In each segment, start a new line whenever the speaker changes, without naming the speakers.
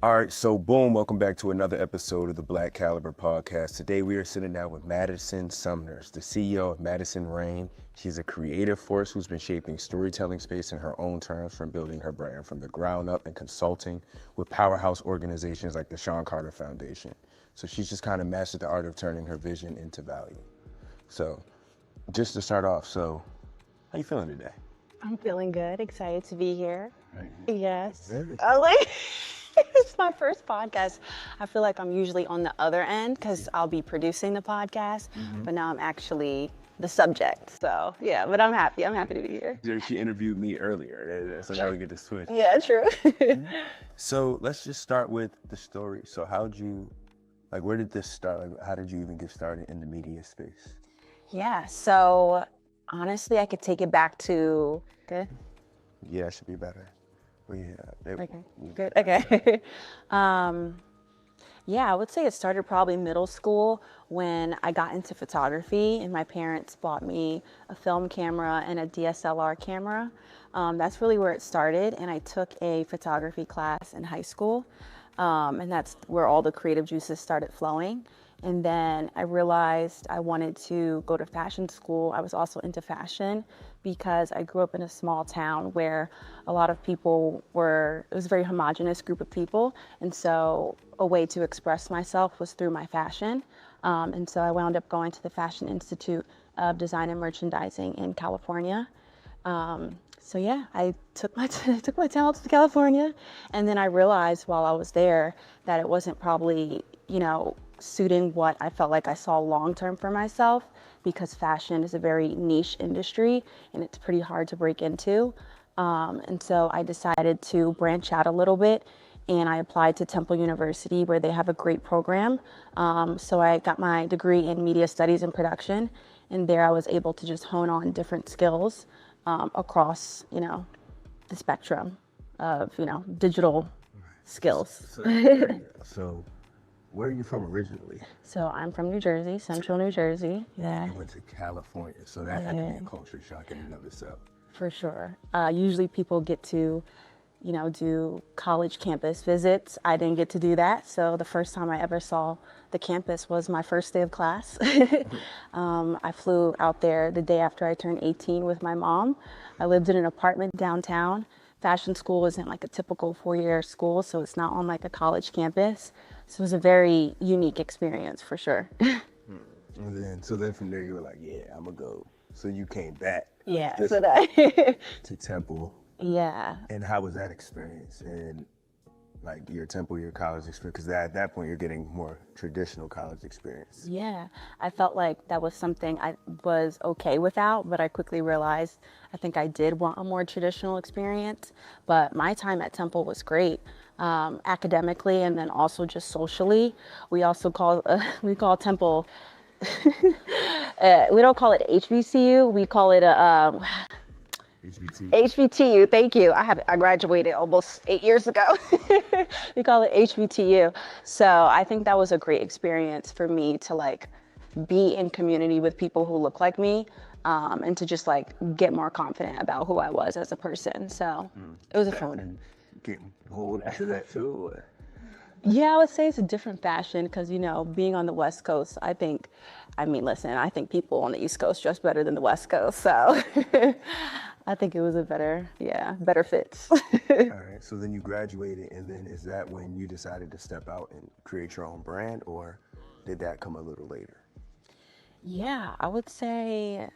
All right, so boom, welcome back to another episode of the Black Caliber Podcast. Today we are sitting down with Madison Sumners, the CEO of Madison Rain. She's a creative force who's been shaping storytelling space in her own terms, from building her brand from the ground up and consulting with powerhouse organizations like the Shawn Carter Foundation. So she's just kind of mastered the art of turning her vision into value. So just to start off, so how you feeling today?
I'm feeling good, excited to be here.
Right.
Yes.
Very.
It's my first podcast. I feel like I'm usually on the other end because I'll be producing the podcast, but now I'm actually the subject. So yeah, but I'm happy. I'm happy to be here.
She interviewed me earlier, so now we get to switch.
Yeah, true.
So let's just start with the story. So where did this start? Like, how did you even get started in the media space?
Yeah, so honestly, I could take it back to, good?
Yeah, it should be better.
Okay, good, okay. Yeah, I would say it started probably middle school when I got into photography and my parents bought me a film camera and a DSLR camera. That's really where it started, and I took a photography class in high school, and that's where all the creative juices started flowing. And then I realized I wanted to go to fashion school. I was also into fashion because I grew up in a small town where a lot of people it was a very homogenous group of people. And so a way to express myself was through my fashion. And so I wound up going to the Fashion Institute of Design and Merchandising in California. So yeah, I took my talents to California. And then I realized while I was there that it wasn't probably, suiting what I felt like I saw long-term for myself, because fashion is a very niche industry and it's pretty hard to break into. And so I decided to branch out a little bit, and I applied to Temple University where they have a great program. So I got my degree in media studies and production, and there I was able to just hone on different skills across, the spectrum of, digital skills.
So where are you from originally?
So I'm from New Jersey, central New Jersey. Yeah.
You went to California, so that had to be a culture shock in and of itself.
For sure. Usually people get to, do college campus visits. I didn't get to do that. So the first time I ever saw the campus was my first day of class. I flew out there the day after I turned 18 with my mom. I lived in an apartment downtown. Fashion school isn't like a typical four-year school, so it's not on like a college campus. So it was a very unique experience for sure.
And then from there you were like, yeah, I'm gonna go. So you came back.
Yeah,
to Temple.
Yeah.
And how was that experience? And like your college experience, because at that point you're getting more traditional college experience.
Yeah, I felt like that was something I was okay without, but I quickly realized I think I did want a more traditional experience. But my time at Temple was great, academically, and then also just socially. We also call Temple. We don't call it HBCU. We call it a. HBTU, thank you. I graduated almost 8 years ago. We call it HBTU. So I think that was a great experience for me to be in community with people who look like me, and to just get more confident about who I was as a person. So it was a fun one.
Getting old after that too.
Yeah, I would say it's a different fashion because, being on the West Coast, I think people on the East Coast dress better than the West Coast. So I think it was a better fits.
All right, so then you graduated, and then is that when you decided to step out and create your own brand, or did that come a little later?
Yeah, I would say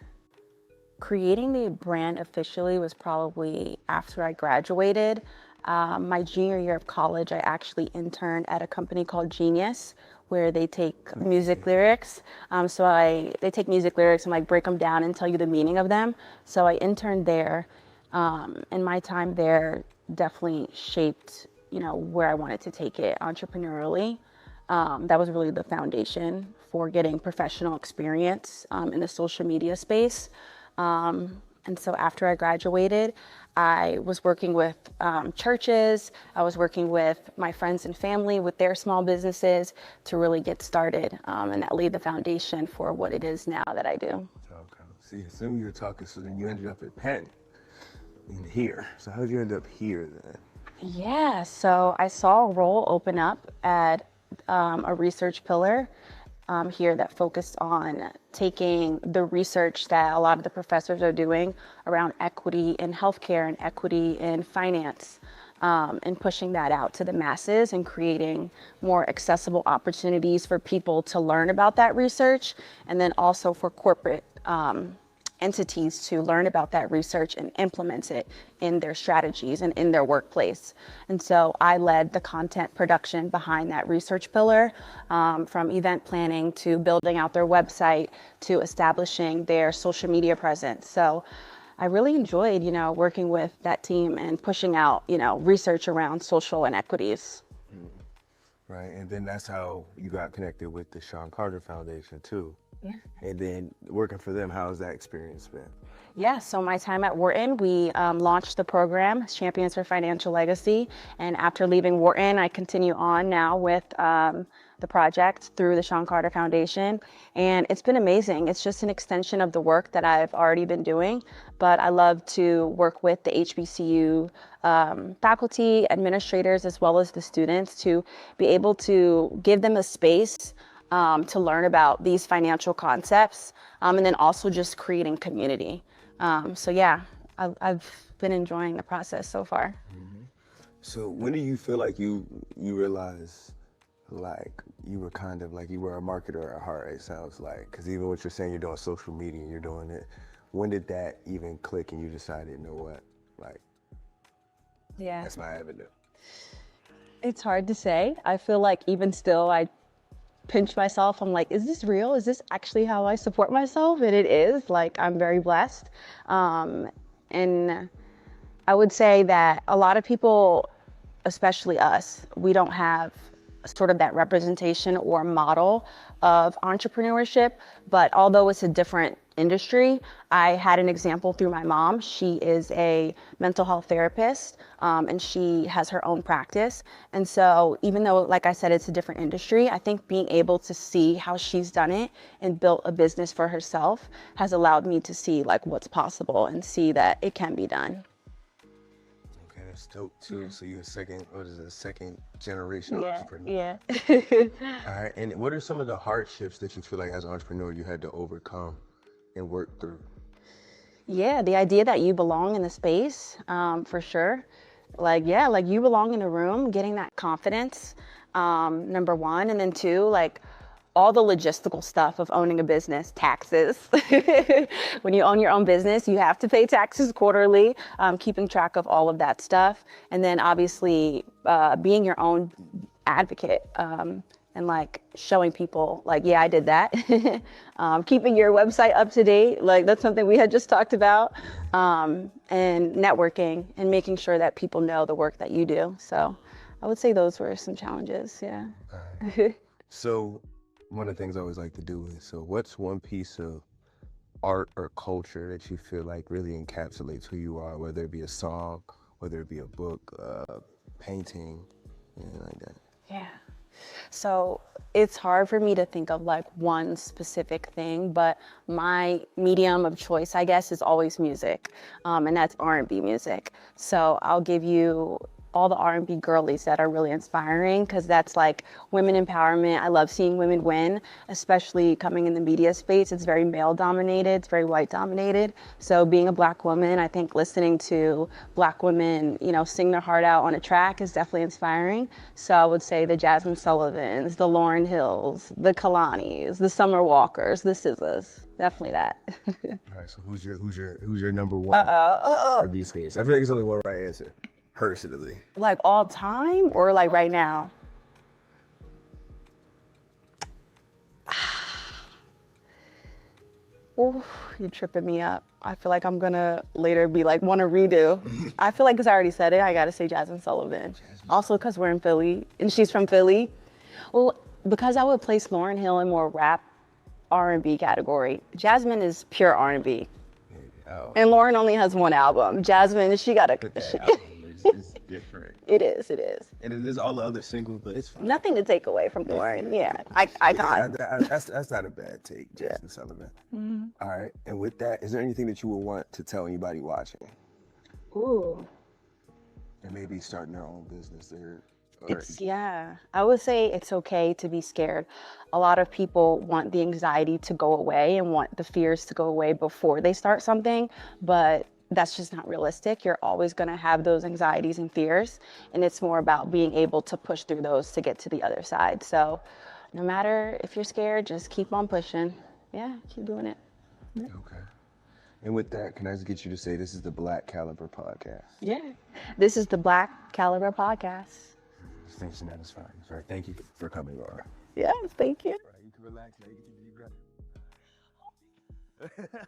creating the brand officially was probably after I graduated. My junior year of college, I actually interned at a company called Genius, where they take music lyrics. They take music lyrics and break them down and tell you the meaning of them. So I interned there, and my time there definitely shaped, where I wanted to take it entrepreneurially. That was really the foundation for getting professional experience in the social media space. And so after I graduated, I was working with churches. I was working with my friends and family with their small businesses to really get started. And that laid the foundation for what it is now that I do.
Okay. See, assuming you were talking, so then you ended up at Penn, here. So how did you end up here then?
Yeah, so I saw a role open up at a research pillar here that focused on taking the research that a lot of the professors are doing around equity in healthcare and equity in finance, and pushing that out to the masses and creating more accessible opportunities for people to learn about that research, and then also for corporate entities to learn about that research and implement it in their strategies and in their workplace. And so I led the content production behind that research pillar, from event planning to building out their website to establishing their social media presence. So I really enjoyed, working with that team and pushing out, research around social inequities.
Right, and then that's how you got connected with the Shawn Carter Foundation too.
Yeah.
And then working for them, how's that experience been?
Yeah, so my time at Wharton, we launched the program, Champions for Financial Legacy. And after leaving Wharton, I continue on now with the project through the Shawn Carter Foundation. And it's been amazing. It's just an extension of the work that I've already been doing. But I love to work with the HBCU faculty, administrators, as well as the students to be able to give them a space to learn about these financial concepts, and then also just creating community. So yeah, I've been enjoying the process so far.
So when do you feel like you realize like you were kind of like you were a marketer at heart, it sounds like, because even what you're saying, you're doing social media and you're doing it. When did that even click and you decided, you know what, like,
Yeah,
that's my avenue?
it's hard to say. I feel like even still, I pinch myself. I'm like, is this real? Is this actually how I support myself? And it is. Like, I'm very blessed. And I would say that a lot of people, especially us, we don't have sort of that representation or model of entrepreneurship. But although it's a different industry, I had an example through my mom. She is a mental health therapist, and she has her own practice. And so even though, like I said, it's a different industry, I think being able to see how she's done it and built a business for herself has allowed me to see like what's possible and see that it can be done.
Okay, that's dope too. So you're second generation entrepreneur.
Yeah.
All right, and what are some of the hardships that you feel like as an entrepreneur you had to overcome and work through?
Yeah, the idea that you belong in the space, for sure. Like, yeah, like you belong in a room, getting that confidence, number one. And then two, like all the logistical stuff of owning a business, taxes. When you own your own business, you have to pay taxes quarterly, keeping track of all of that stuff. And then obviously being your own advocate, and like showing people like, yeah, I did that. Keeping your website up to date, like that's something we had just talked about, and networking and making sure that people know the work that you do. So I would say those were some challenges, yeah.
So one of the things I always like to do is, so what's one piece of art or culture that you feel like really encapsulates who you are, whether it be a song, whether it be a book, painting, anything like that?
Yeah. So it's hard for me to think of like one specific thing, but my medium of choice, I guess, is always music, and that's R&B music. So I'll give you all the R&B girlies that are really inspiring, because that's like women empowerment. I love seeing women win, especially coming in the media space. It's very male dominated, it's very white dominated. So being a Black woman, I think listening to Black women, sing their heart out on a track is definitely inspiring. So I would say the Jasmine Sullivans, the Lauryn Hills, the Kalanis, the Summer Walkers, the SZAs. Definitely that.
All right, so who's your number one of these days? I feel like there's only one right answer. Personally.
Like all time or like right now? Oh, you're tripping me up. I feel like I'm gonna later be like, want to redo. I feel like because I already said it, I gotta say Jasmine Sullivan. Also because we're in Philly and she's from Philly. Well, because I would place Lauryn Hill in more rap R&B category. Jasmine is pure R&B.
Oh.
And Lauryn only has one album. Jasmine, she got a...
It's different.
It is.
And it is all the other singles, but it's fine.
Nothing to take away from Lauryn. Yeah, icon.
That's not a bad take, Jasmine Sullivan. Mm-hmm. All right, and with that, is there anything that you would want to tell anybody watching?
Ooh.
And maybe starting their own business there.
Yeah, I would say it's okay to be scared. A lot of people want the anxiety to go away and want the fears to go away before they start something, but that's just not realistic. You're always going to have those anxieties and fears, and it's more about being able to push through those to get to the other side. So no matter if you're scared, just keep on pushing. Yeah, keep doing it.
Okay. And with that, can I just get you to say this is the Black Caliber Podcast?
Yeah. This is the Black Caliber Podcast.
Thanks, that is fine. Sorry, thank you for coming, Laura.
Yes, thank you.
All right, you can relax now. You can do your deep breath.